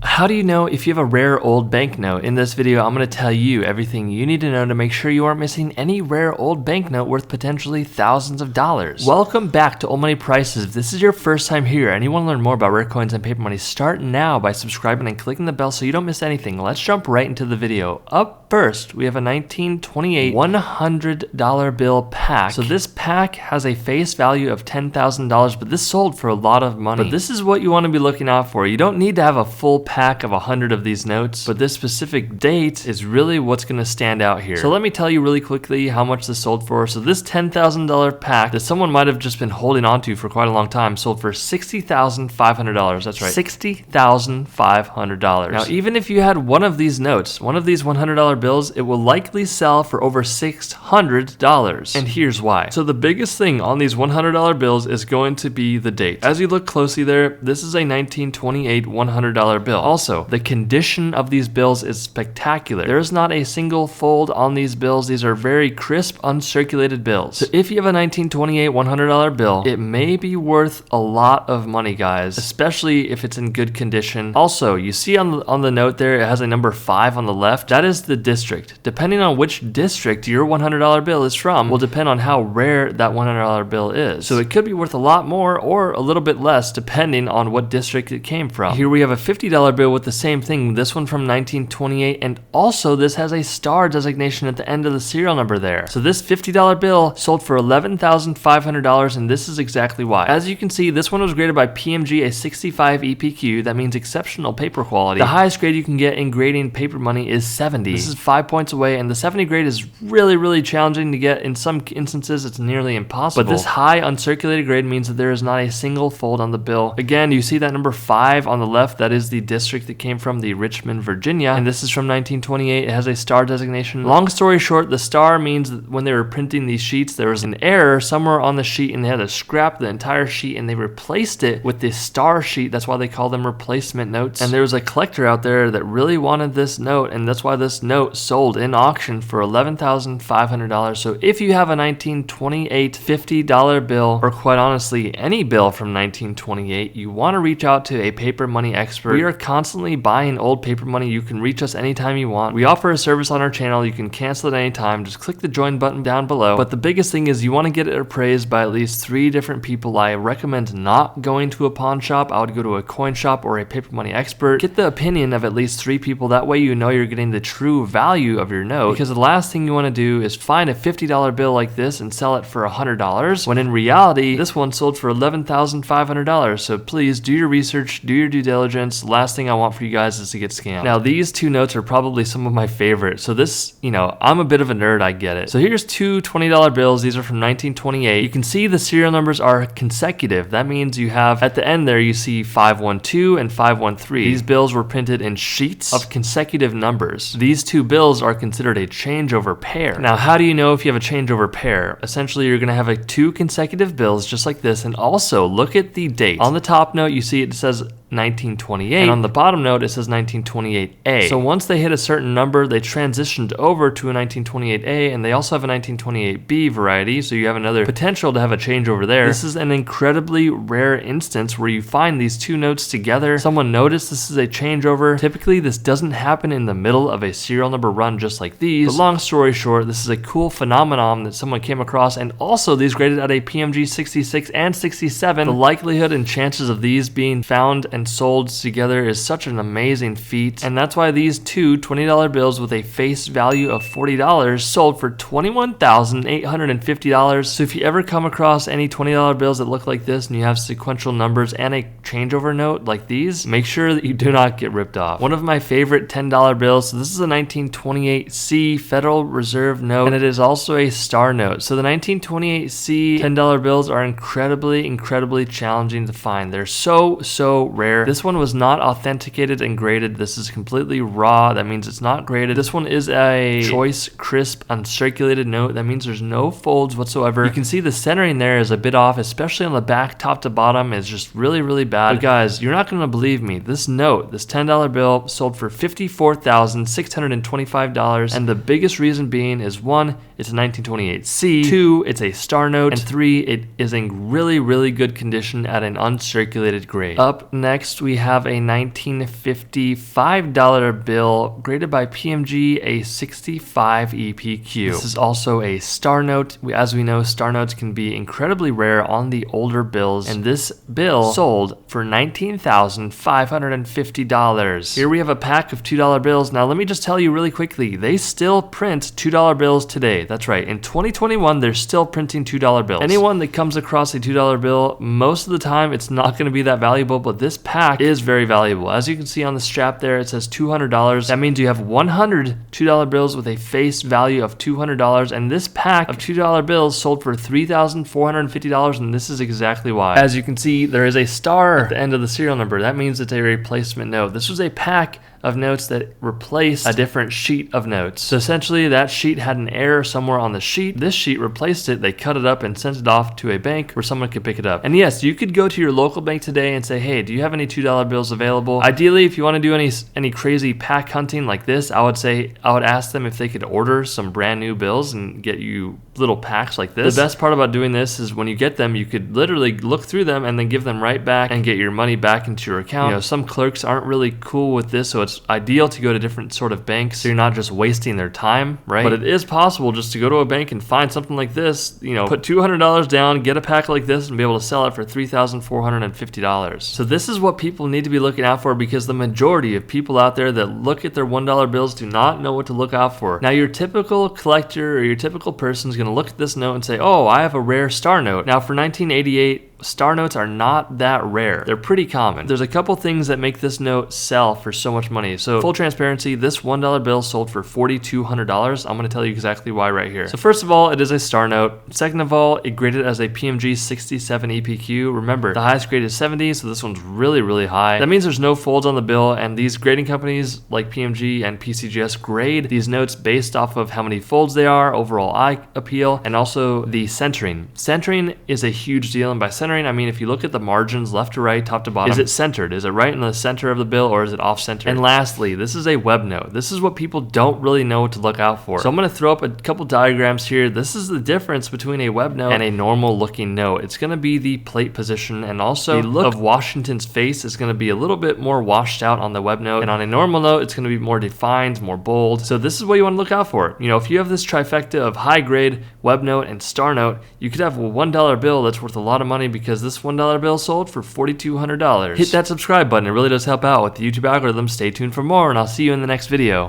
How do you know if you have a rare old banknote? In this video, I'm going to tell you everything you need to know to make sure you aren't missing any rare old banknote worth potentially thousands of dollars. Welcome back to Old Money Prices. If this is your first time here and you want to learn more about rare coins and paper money, start now by subscribing and clicking the bell so you don't miss anything. Let's jump right into the video. Up first, we have a 1928 $100 bill pack. So this pack has a face value of $10,000, but this sold for a lot of money. But this is what you want to be looking out for. You don't need to have a full pack of 100 of these notes, but this specific date is really what's going to stand out here. So let me tell you really quickly how much this sold for. So this $10,000 pack that someone might have just been holding on to for quite a long time sold for $60,500. That's right, $60,500. Now, even if you had one of these notes, one of these $100 bills, it will likely sell for over $600. And here's why. So the biggest thing on these $100 bills is going to be the date. As you look closely there, this is a 1928 $100 bill. Also, the condition of these bills is spectacular. There is not a single fold on these bills. These are very crisp, uncirculated bills. So if you have a 1928 $100 bill, it may be worth a lot of money, guys, especially if it's in good condition. Also, you see on the note there, it has a number 5 on the left. That is the district. Depending on which district your $100 bill is from will depend on how rare that $100 bill is. So it could be worth a lot more or a little bit less depending on what district it came from. Here we have a $50 bill with the same thing, this one from 1928, and also this has a star designation at the end of the serial number there. So this $50 bill sold for $11,500, and this is exactly why. As you can see, this one was graded by PMG, a 65 EPQ. That means exceptional paper quality. The highest grade you can get in grading paper money is 70. This is 5 points away, and the 70 grade is really challenging to get. In some instances, it's nearly impossible. But this high uncirculated grade means that there is not a single fold on the bill. Again, you see that number 5 on the left, that is the district that came from, the Richmond, Virginia, and this is from 1928. It has a star designation. Long story short, the star means that when they were printing these sheets, there was an error somewhere on the sheet and they had to scrap the entire sheet and they replaced it with this star sheet. That's why they call them replacement notes. And there was a collector out there that really wanted this note, and that's why this note sold in auction for $11,500. So if you have a 1928 $50 bill, or quite honestly any bill from 1928, you want to reach out to a paper money expert. We are constantly buying old paper money. You can reach us anytime you want. We offer a service on our channel. You can cancel at any time. Just click the join button down below. But the biggest thing is you want to get it appraised by at least 3 different people. I recommend not going to a pawn shop. I would go to a coin shop or a paper money expert. Get the opinion of at least 3 people. That way you know you're getting the true value of your note, because the last thing you want to do is find a $50 bill like this and sell it for $100, when in reality this one sold for $11,500. So please do your research, do your due diligence. Last thing I want for you guys is to get scammed. Now, these 2 notes are probably some of my favorites. So this, I'm a bit of a nerd, I get it. So here's 2 $20 bills. These are from 1928. You can see the serial numbers are consecutive. That means you have, at the end there, you see 512 and 513. These bills were printed in sheets of consecutive numbers. These 2 bills are considered a changeover pair. Now, how do you know if you have a changeover pair? Essentially, you're going to have 2 consecutive bills just like this, and also look at the date. On the top note, you see it says 1928, and on the bottom note it says 1928A. So once they hit a certain number, they transitioned over to a 1928A, and they also have a 1928B variety, so you have another potential to have a changeover there. This is an incredibly rare instance where you find these 2 notes together. Someone noticed this is a changeover. Typically, this doesn't happen in the middle of a serial number run just like these. But long story short, this is a cool phenomenon that someone came across, and also these graded at a PMG 66 and 67. The likelihood and chances of these being found and sold together is such an amazing feat, and that's why these 2 $20 bills with a face value of $40 sold for $21,850. So if you ever come across any $20 bills that look like this and you have sequential numbers and a changeover note like these, make sure that you do not get ripped off. One of my favorite $10 bills, so this is a 1928C Federal Reserve note, and it is also a star note. So the 1928C $10 bills are incredibly challenging to find. They're so rare. This one was not authenticated and graded. This is completely raw. That means it's not graded. This one is a choice, crisp, uncirculated note. That means there's no folds whatsoever. You can see the centering there is a bit off, especially on the back, top to bottom, is just really bad. But guys, you're not going to believe me. This note, this $10 bill, sold for $54,625, and the biggest reason being is 1, it's a 1928C, 2, it's a star note, and 3, it is in really good condition at an uncirculated grade. Up next, Next, we have a 1955 dollar bill graded by PMG, a 65 EPQ. This is also a star note. As we know, star notes can be incredibly rare on the older bills, and this bill sold for $19,550. Here we have a pack of $2 bills. Now let me just tell you really quickly, they still print $2 bills today. That's right, in 2021 they're still printing $2 bills. Anyone that comes across a $2 bill, most of the time it's not going to be that valuable, but this pack is very valuable. As you can see on the strap there, it says $200. That means you have 100 $2 bills with a face value of $200, and this pack of $2 bills sold for $3,450, and this is exactly why. As you can see, there is a star at the end of the serial number. That means it's a replacement note. This was a pack of notes that replaced a different sheet of notes. So essentially that sheet had an error somewhere on the sheet. This sheet replaced it. They cut it up and sent it off to a bank where someone could pick it up. And yes, you could go to your local bank today and say, hey, do you have any $2 bills available? Ideally, if you want to do any crazy pack hunting like this, I would ask them if they could order some brand new bills and get you little packs like this. The best part about doing this is when you get them, you could literally look through them and then give them right back and get your money back into your account. You know, some clerks aren't really cool with this, so it's ideal to go to different sort of banks so you're not just wasting their time, right? But it is possible just to go to a bank and find something like this, you know, put $200 down, get a pack like this, and be able to sell it for $3,450. So this is what people need to be looking out for, because the majority of people out there that look at their $1 bills do not know what to look out for. Now, your typical collector or your typical person is going to look at this note and say, oh, I have a rare star note. Now, for 1988, star notes are not that rare. They're pretty common. There's a couple things that make this note sell for so much money. So full transparency, this $1 bill sold for $4,200. I'm going to tell you exactly why right here. So first of all, it is a star note. Second of all, it graded as a PMG 67 EPQ. Remember, the highest grade is 70, so this one's really, really high. That means there's no folds on the bill, and these grading companies like PMG and PCGS grade these notes based off of how many folds they are, overall eye appeal, and also the centering. Centering is a huge deal, and by centering, I mean, if you look at the margins left to right, top to bottom, is it centered? Is it right in the center of the bill, or is it off center? And lastly, this is a web note. This is what people don't really know what to look out for. So I'm going to throw up a couple diagrams here. This is the difference between a web note and a normal looking note. It's going to be the plate position, and also the look of Washington's face is going to be a little bit more washed out on the web note, and on a normal note, it's going to be more defined, more bold. So this is what you want to look out for. You know, if you have this trifecta of high grade, web note, and star note, you could have a $1 bill that's worth a lot of money, because this $1 bill sold for $4,200. Hit that subscribe button. It really does help out with the YouTube algorithm. Stay tuned for more, and I'll see you in the next video.